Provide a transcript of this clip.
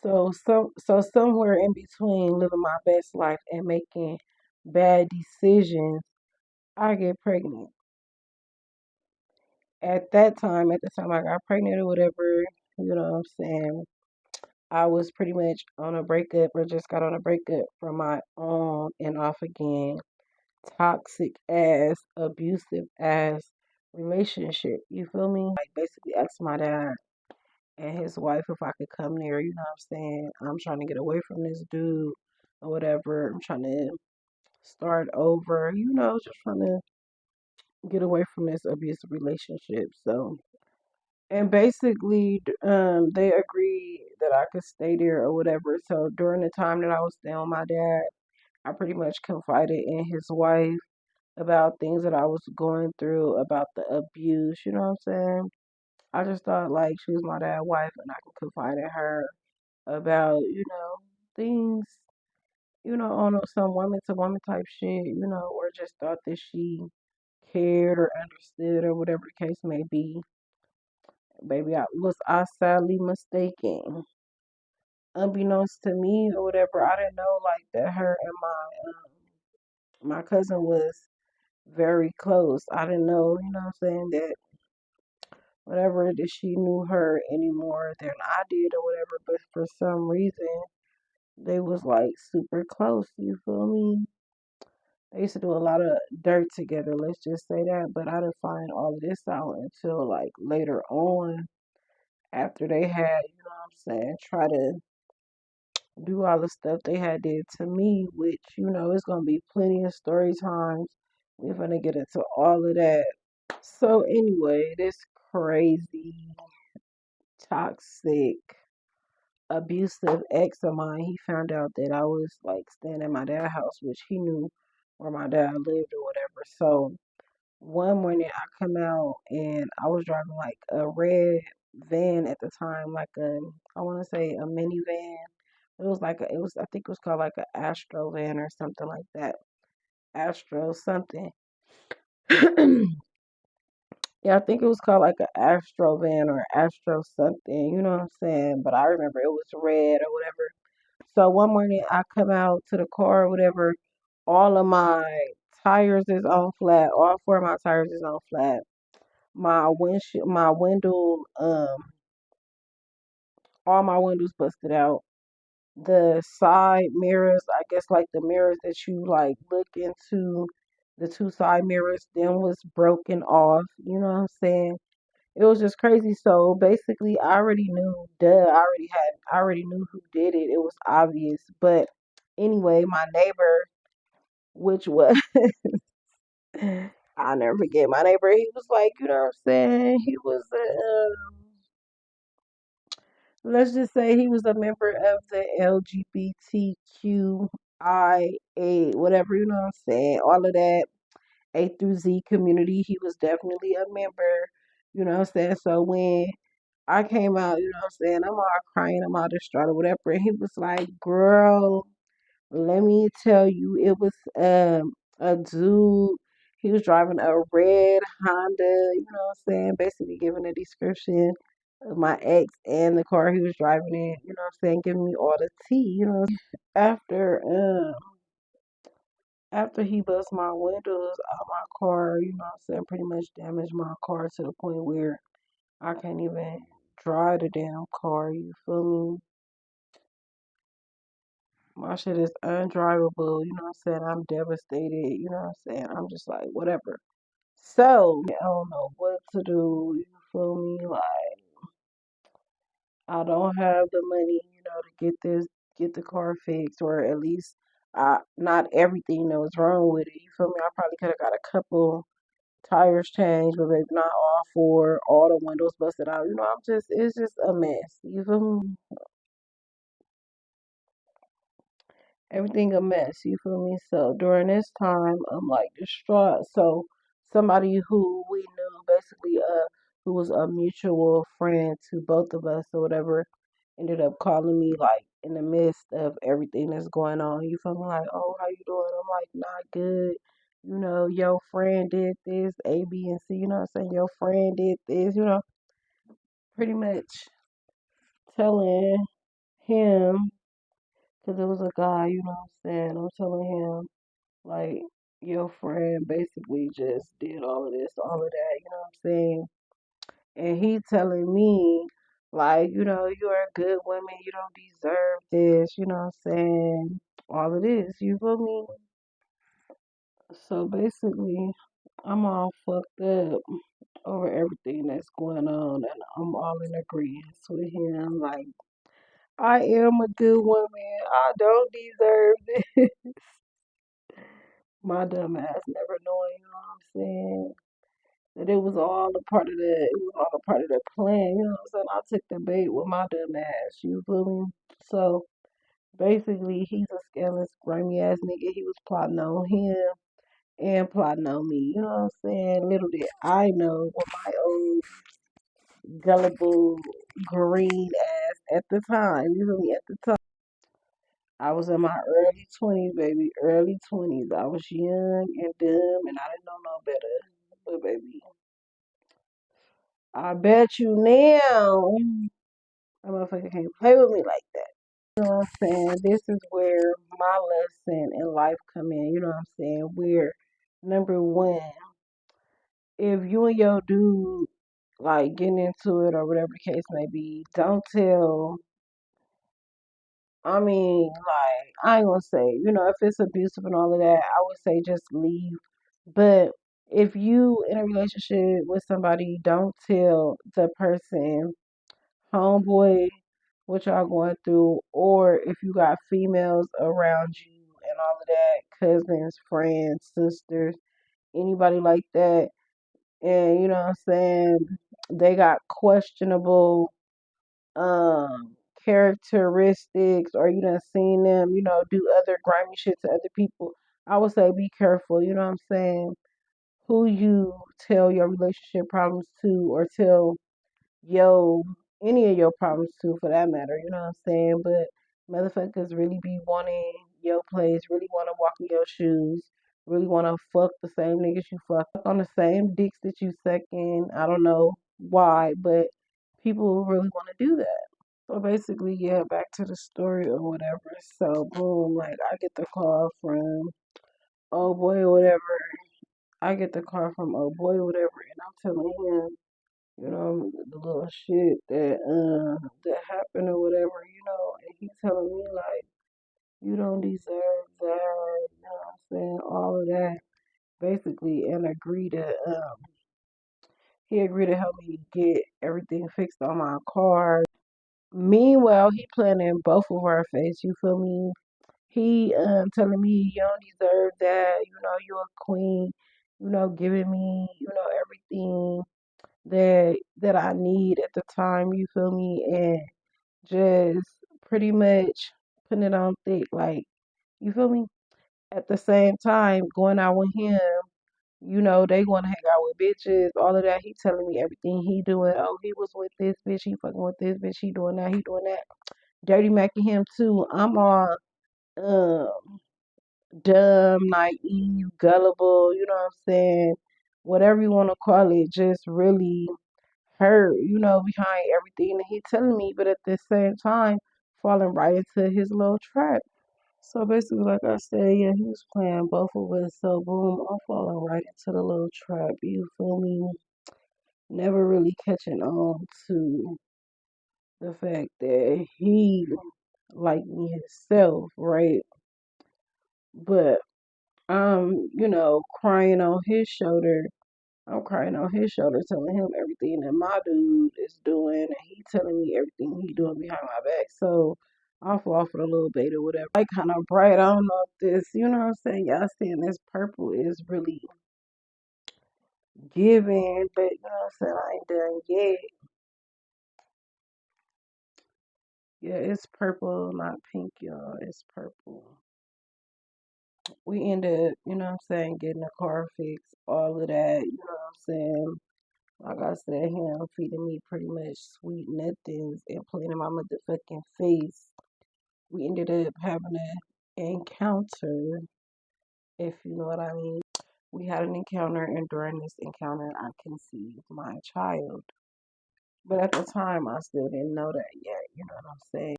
So somewhere in between living my best life and making bad decisions, I get pregnant. At the time I got pregnant or whatever, you know what I'm saying? I was pretty much on a breakup or just got on a breakup from my on and off again, toxic ass, abusive ass relationship. You feel me? Like basically asked my dad and his wife if I could come there, you know what I'm saying? I'm trying to get away from this dude or whatever. I'm trying to start over, just trying to get away from this abusive relationship. So, and basically, they agreed that I could stay there or whatever. So during the time that I was staying with my dad, I pretty much confided in his wife about things that I was going through, about the abuse, you know what I'm saying? I just thought like she was my dad's wife and I could confide in her about, things, on some woman to woman type shit, or just thought that she cared or understood or whatever the case may be. Baby, I sadly mistaken. Unbeknownst to me or whatever, I didn't know like that her and my cousin was very close. I didn't know, you know what I'm saying, that whatever that she knew her any more than I did or whatever, but for some reason they was like super close, you feel me? They used to do a lot of dirt together, let's just say that, but I didn't find all of this out until like later on after they had, you know what I'm saying, try to do all the stuff they had did to me, which, it's gonna be plenty of story times. We're gonna get into all of that. So anyway, this crazy, toxic, abusive ex of mine, he found out that I was like staying at my dad's house, which he knew where my dad lived or whatever. So one morning I come out and I was driving like a red van at the time, like I want to say a minivan. I think it was called like an Astro van or something like that. Astro something. Yeah, I think it was called like an Astro van or Astro something, you know what I'm saying? But I remember it was red or whatever. So one morning I come out to the car or whatever, all of my tires is on flat, all four of my tires is on flat. My window, all my windows busted out. The side mirrors, I guess like the mirrors that you like look into, the two side mirrors, them was broken off. You know what I'm saying? It was just crazy. So basically, I already knew, I already knew who did it. It was obvious. But anyway, my neighbor, which was, I'll never forget, my neighbor, he was like, you know what I'm saying? He was let's just say he was a member of the LGBTQIA, whatever, you know what I'm saying? All of that A through Z community. He was definitely a member, you know what I'm saying? So when I came out, you know what I'm saying, I'm all crying, I'm all distraught or whatever. And he was like, girl, let me tell you, it was a dude. He was driving a red Honda, you know what I'm saying? Basically giving a description of my ex and the car he was driving in, you know what I'm saying? Giving me all the tea, you know. After after he bust my windows out my car, you know what I'm saying, pretty much damaged my car to the point where I can't even drive the damn car, you feel me? My shit is undrivable, you know what I'm saying? I'm devastated, you know what I'm saying? I'm just like, whatever. So, I don't know what to do, you feel me? Like, I don't have the money, to get the car fixed, or at least not everything that was wrong with it. You feel me? I probably could have got a couple tires changed, but maybe not all four, all the windows busted out. It's just a mess. You feel me? Everything a mess, you feel me? So during this time, I'm like distraught. So somebody who we knew, basically, who was a mutual friend to both of us or whatever, ended up calling me like in the midst of everything that's going on. You feel me? Like, oh, how you doing? I'm like, not good. Your friend did this, A, B, and C. You know what I'm saying? Your friend did this. Pretty much telling him, because it was a guy, you know what I'm saying? I'm telling him, like, your friend basically just did all of this, all of that, you know what I'm saying? And he telling me, like, you're a good woman, you don't deserve this, you know what I'm saying? All of this, you feel me? So basically, I'm all fucked up over everything that's going on, and I'm all in agreement with him. Like, I am a good woman. I don't deserve this. My dumb ass never knowing, you know what I'm saying? That it was all a part of the plan, you know what I'm saying? I took the bait with my dumb ass, you feel me? So basically he's a scandalous, grimy ass nigga. He was plotting on him and plotting on me, you know what I'm saying? Little did I know what my old gullible green ass at the time, you feel me? At the time I was in my early 20s, baby, early 20s. I was young and dumb and I didn't know no better. But baby, I bet you now, a motherfucker can't play with me like that. You know what I'm saying? This is where my lesson in life come in. You know what I'm saying? Where number one, if you and your dude like getting into it or whatever the case may be, don't tell. I mean, like I ain't gonna say, if it's abusive and all of that, I would say just leave. But if you in a relationship with somebody, don't tell the person, homeboy, what y'all going through, or if you got females around you and all of that, cousins, friends, sisters, anybody like that, and you know what I'm saying, they got questionable characteristics, or you done seen them, do other grimy shit to other people. I would say be careful, you know what I'm saying? Who you tell your relationship problems to, or tell yo any of your problems too, for that matter, you know what I'm saying? But motherfuckers really be wanting your place, really want to walk in your shoes, really want to fuck the same niggas you fuck on the same dicks that you suck in. I don't know why, but people really want to do that. So basically, yeah, back to the story or whatever. So boom, like I get the call from oh boy or whatever. I get the call from oh boy or whatever, and I'm telling him, the little shit that happened or whatever, and he telling me like you don't deserve that, you know what I'm saying, all of that basically, and he agreed to help me get everything fixed on my car. Meanwhile, he planning both of our face, you feel me? He telling me you don't deserve that, you're a queen, giving me, everything that I need at the time, you feel me? And just pretty much putting it on thick, like, you feel me? At the same time, going out with him, they want to hang out with bitches, all of that. He telling me everything he doing. Oh, he was with this bitch, he fucking with this bitch, he doing that, he doing that. Dirty macking him too. I'm all um dumb, naive, gullible, you know what I'm saying? Whatever you want to call it, just really hurt, behind everything that he telling me, but at the same time, falling right into his little trap. So basically, like I said, yeah, he was playing both of us. So boom, I'm falling right into the little trap. You feel me? Never really catching on to the fact that he liked me himself, right? But I'm, crying on his shoulder. I'm crying on his shoulder, telling him everything that my dude is doing, and he telling me everything he doing behind my back. So I fall for the little bait or whatever. Like kind of bright. I don't know if this, you know what I'm saying? Y'all seeing this purple is really giving, but you know what I'm saying? I ain't done yet. Yeah, it's purple, not pink, y'all. It's purple. We ended, getting the car fixed, all of that, you know what I'm saying? Like I said, him feeding me pretty much sweet nothings and playing in my motherfucking face. We ended up having an encounter, if you know what I mean. We had an encounter, and during this encounter, I conceived my child. But at the time, I still didn't know that yet, you know what I'm saying?